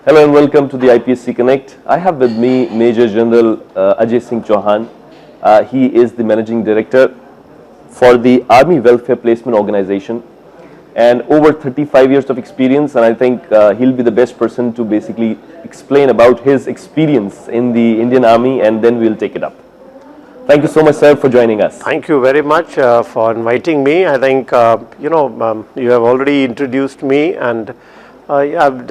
Hello and welcome to the IPSC Connect. I have with me Major General Ajay Singh Chauhan. He is the Managing Director for the Army Welfare Placement Organization and over 35 years of experience, and I think he'll be the best person to basically explain about his experience in the Indian Army, and then we'll take it up. Thank you so much, sir, for joining us. Thank you very much for inviting me. I think, you have already introduced me, and I've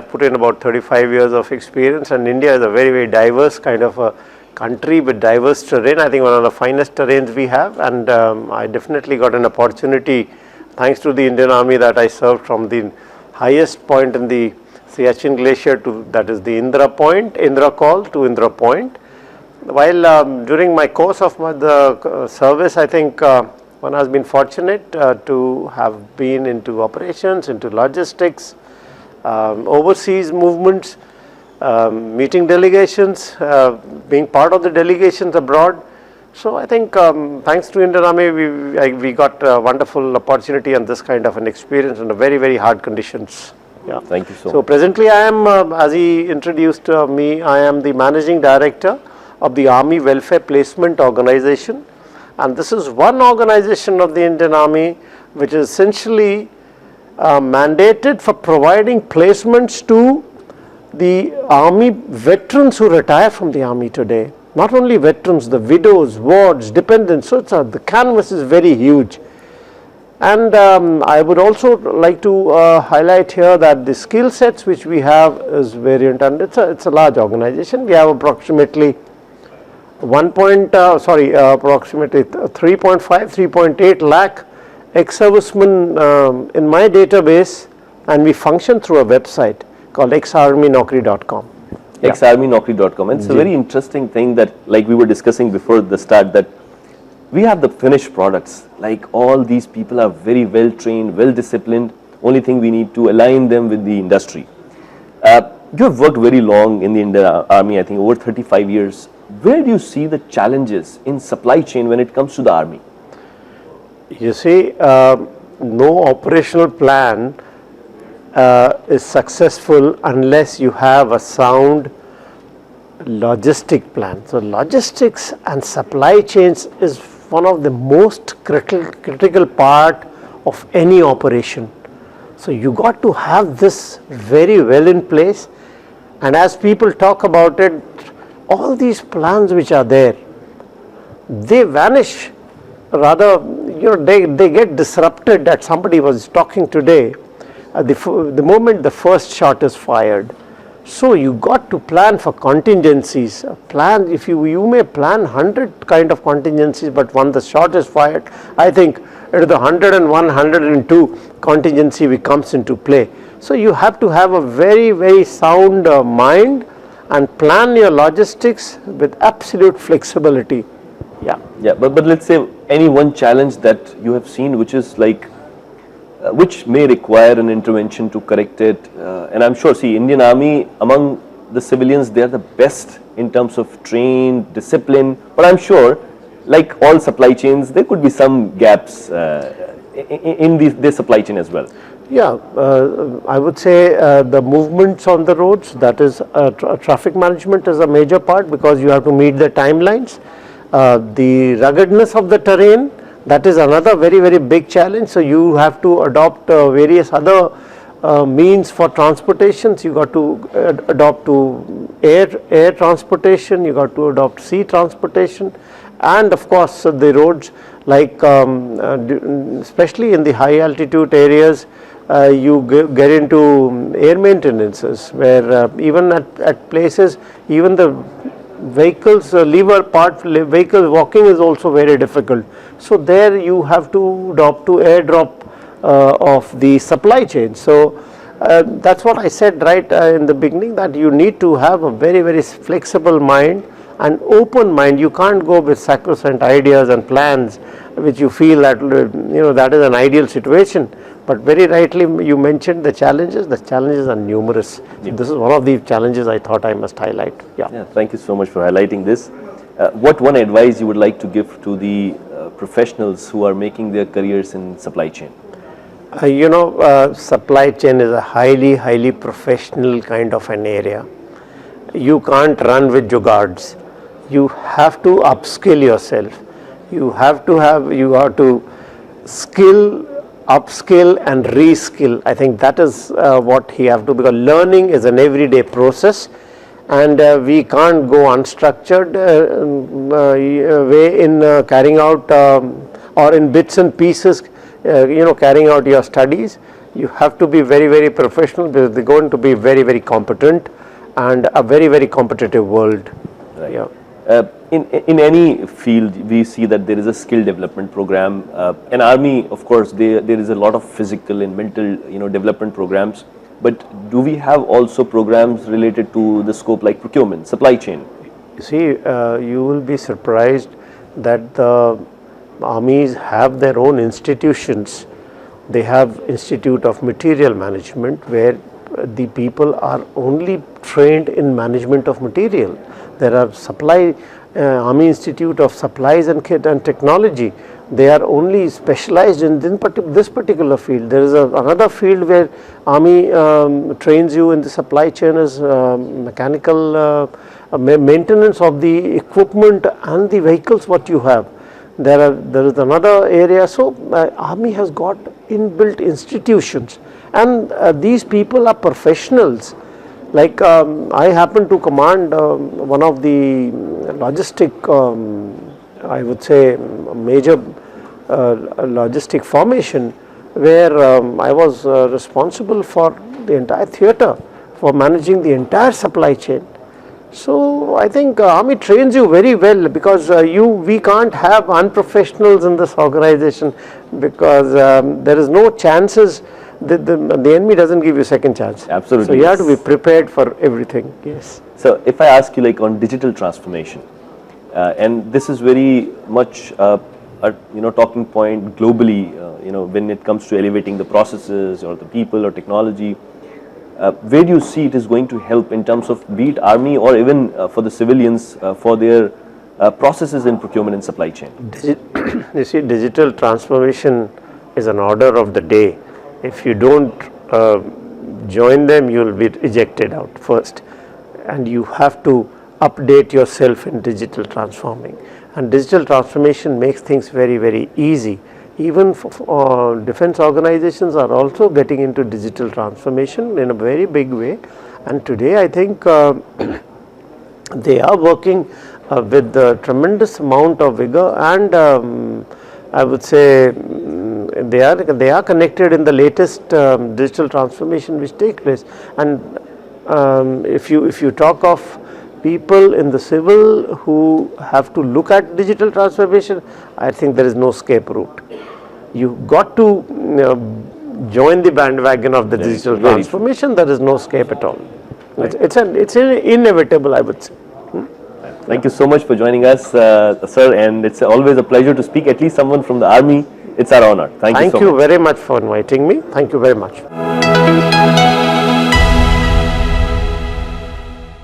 put in about 35 years of experience, and India is a very, very diverse kind of a country with diverse terrain. I think one of the finest terrains we have, and I definitely got an opportunity thanks to the Indian Army that I served from the highest point in the Siachen Glacier to, that is the Indra Call to Indra Point. While during my course of the service, I think one has been fortunate to have been into operations, into logistics, overseas movements, meeting delegations, being part of the delegations abroad. So I think thanks to Indian Army, we got a wonderful opportunity and this kind of an experience under very, very hard conditions. Yeah. Thank you so much. So presently I am, as he introduced me, I am the Managing Director of the Army Welfare Placement Organization, and this is one organization of the Indian Army which is essentially mandated for providing placements to the Army veterans who retire from the Army today. Not only veterans, the widows, wards, dependents, so the canvas is very huge. And I would also like to highlight here that the skill sets which we have is variant, and it's a large organization. We have approximately approximately 3.5, 3.8 lakh ex-servicemen in my database, and we function through a website called xarmynokri.com. xarmynokri.com. And it's a very interesting thing that, like we were discussing before the start, that we have the finished products. Like all these people are very well trained, well disciplined. Only thing we need to align them with the industry. You have worked very long in the Indian Army, I think over 35 years. Where do you see the challenges in supply chain when it comes to the Army? You see, no operational plan is successful unless you have a sound logistic plan. So logistics and supply chains is one of the most critical part of any operation. So you got to have this very well in place, and as people talk about it, all these plans which are there, they vanish. Rather, they get disrupted. That somebody was talking today, the moment the first shot is fired. So you got to plan for contingencies. If you may plan 100 kind of contingencies, but when the shot is fired, I think it is the 101, 102 contingency which comes into play. So you have to have a very, very sound mind and plan your logistics with absolute flexibility. Yeah, but let's say any one challenge that you have seen which is like which may require an intervention to correct it, and I'm sure, see, Indian Army among the civilians, they are the best in terms of trained, discipline, but I'm sure like all supply chains there could be some gaps in this supply chain as well. Yeah, I would say the movements on the roads, that is traffic management is a major part, because you have to meet the timelines. The ruggedness of the terrain, that is another very, very big challenge. So you have to adopt various other means for transportations. You got to adopt to air transportation, you got to adopt sea transportation, and of course the roads, like especially in the high altitude areas, you get into air maintenances, where even at places, even the vehicles, vehicle walking is also very difficult. So there you have to adopt to airdrop of the supply chain. So that's what I said right in the beginning, that you need to have a very, very flexible mind and open mind. You can't go with sacrosanct ideas and plans which you feel that that is an ideal situation. But very rightly you mentioned the challenges. The challenges are numerous. Yeah. This is one of the challenges I thought I must highlight. Yeah. Thank you so much for highlighting this. What one advice you would like to give to the professionals who are making their careers in supply chain? Supply chain is a highly professional kind of an area. You can't run with jugards. You have to upskill yourself. You have to skill, upskill and reskill. I think that is what he have to, because learning is an everyday process, and we can't go unstructured way in carrying out or in bits and pieces, carrying out your studies. You have to be very professional, because they're going to be very competent, and a very competitive world. Right. Yeah. In any field, we see that there is a skill development program. An army, of course, there is a lot of physical and mental, development programs. But do we have also programs related to the scope like procurement, supply chain? You see, you will be surprised that the armies have their own institutions. They have Institute of Material Management, where the people are only trained in management of material. There are Army Institute of Supplies and Technology. They are only specialized in this particular field. There is another field where Army trains you in the supply chain as mechanical maintenance of the equipment and the vehicles what you have. There is another area. So Army has got inbuilt institutions, and these people are professionals. Like I happen to command one of the logistic, I would say major logistic formation, where I was responsible for the entire theatre, for managing the entire supply chain. So I think Army trains you very well, because we can't have unprofessionals in this organization, because there is no chances. The enemy doesn't give you second chance. Absolutely. So you have to be prepared for everything. Yes. So if I ask you like on digital transformation, and this is very much a talking point globally, when it comes to elevating the processes or the people or technology, where do you see it is going to help in terms of be it army or even for the civilians for their processes in procurement and supply chain? You see, digital transformation is an order of the day. If you don't join them, you will be ejected out first, and you have to update yourself in digital transforming. And digital transformation makes things very easy. Even for defense organizations are also getting into digital transformation in a very big way, and today I think they are working with a tremendous amount of vigor, and I would say they are connected in the latest digital transformation which take place. And if you talk of people in the civil who have to look at digital transformation, I think there is no escape route. You got to join the bandwagon of the digital transformation. There is no escape at all. Right. It's inevitable, I would say. Thank you so much for joining us, sir, and it's always a pleasure to speak at least someone from the army. It's our honor. Thank you so much. Thank you very much for inviting me. Thank you very much.